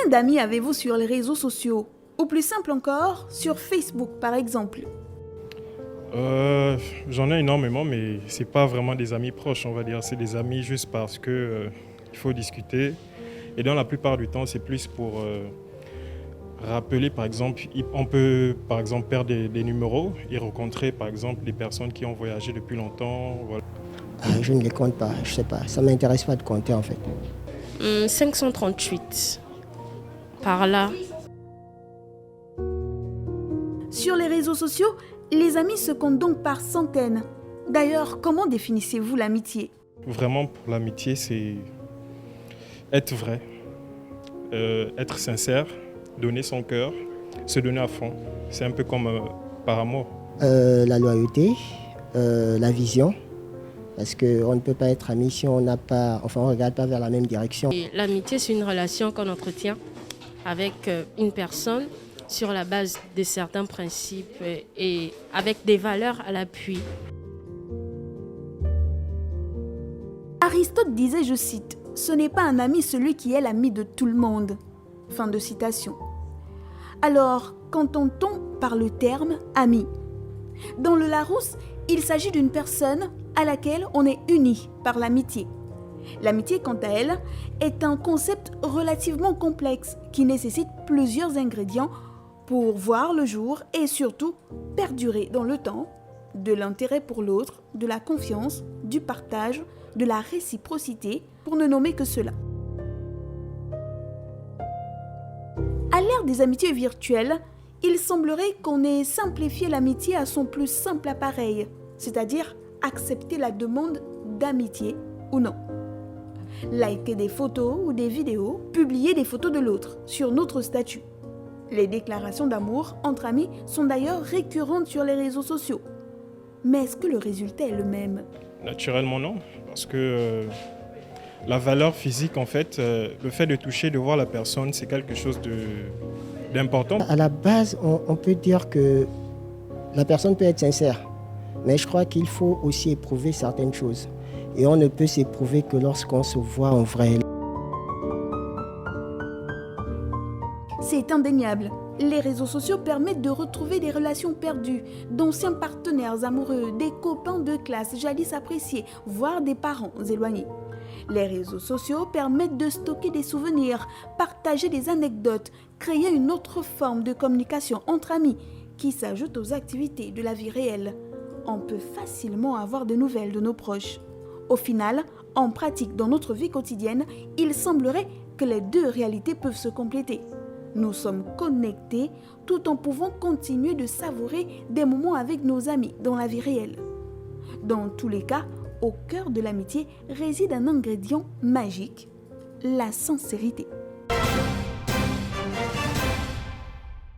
Combien d'amis avez-vous sur les réseaux sociaux? Ou plus simple encore, sur Facebook par exemple? J'en ai énormément, mais c'est pas vraiment des amis proches, on va dire. C'est des amis juste parce que il faut discuter. Et dans la plupart du temps, c'est plus pour rappeler, par exemple, on peut par exemple perdre des numéros et rencontrer par exemple des personnes qui ont voyagé depuis longtemps. Voilà. Je ne les compte pas, je sais pas. Ça ne m'intéresse pas de compter en fait. 538, par là. Sur les réseaux sociaux, les amis se comptent donc par centaines. D'ailleurs, comment définissez-vous l'amitié? Vraiment, pour l'amitié, c'est être vrai, être sincère, donner son cœur, se donner à fond. C'est un peu comme par amour. La loyauté, la vision. Parce qu'on ne peut pas être ami si on n'a pas, enfin on ne regarde pas vers la même direction. Et l'amitié, c'est une relation qu'on entretient avec une personne sur la base de certains principes et avec des valeurs à l'appui. Aristote disait, je cite, « Ce n'est pas un ami celui qui est l'ami de tout le monde. » Fin de citation. Alors, qu'entend-on par le terme « ami » ? Dans le Larousse, il s'agit d'une personne à laquelle on est uni par l'amitié. L'amitié, quant à elle, est un concept relativement complexe qui nécessite plusieurs ingrédients pour voir le jour et surtout perdurer dans le temps, de l'intérêt pour l'autre, de la confiance, du partage, de la réciprocité, pour ne nommer que cela. À l'ère des amitiés virtuelles, il semblerait qu'on ait simplifié l'amitié à son plus simple appareil, c'est-à-dire accepter la demande d'amitié ou non. Liker des photos ou des vidéos, publier des photos de l'autre sur notre statut. Les déclarations d'amour entre amis sont d'ailleurs récurrentes sur les réseaux sociaux. Mais est-ce que le résultat est le même? Naturellement non, parce que la valeur physique, en fait, le fait de toucher, de voir la personne, c'est quelque chose d'important. À la base, on peut dire que la personne peut être sincère, mais je crois qu'il faut aussi éprouver certaines choses. Et on ne peut s'éprouver que lorsqu'on se voit en vrai. C'est indéniable. Les réseaux sociaux permettent de retrouver des relations perdues, d'anciens partenaires amoureux, des copains de classe jadis appréciés, voire des parents éloignés. Les réseaux sociaux permettent de stocker des souvenirs, partager des anecdotes, créer une autre forme de communication entre amis qui s'ajoute aux activités de la vie réelle. On peut facilement avoir des nouvelles de nos proches. Au final, en pratique dans notre vie quotidienne, il semblerait que les deux réalités peuvent se compléter. Nous sommes connectés tout en pouvant continuer de savourer des moments avec nos amis dans la vie réelle. Dans tous les cas, au cœur de l'amitié réside un ingrédient magique, la sincérité.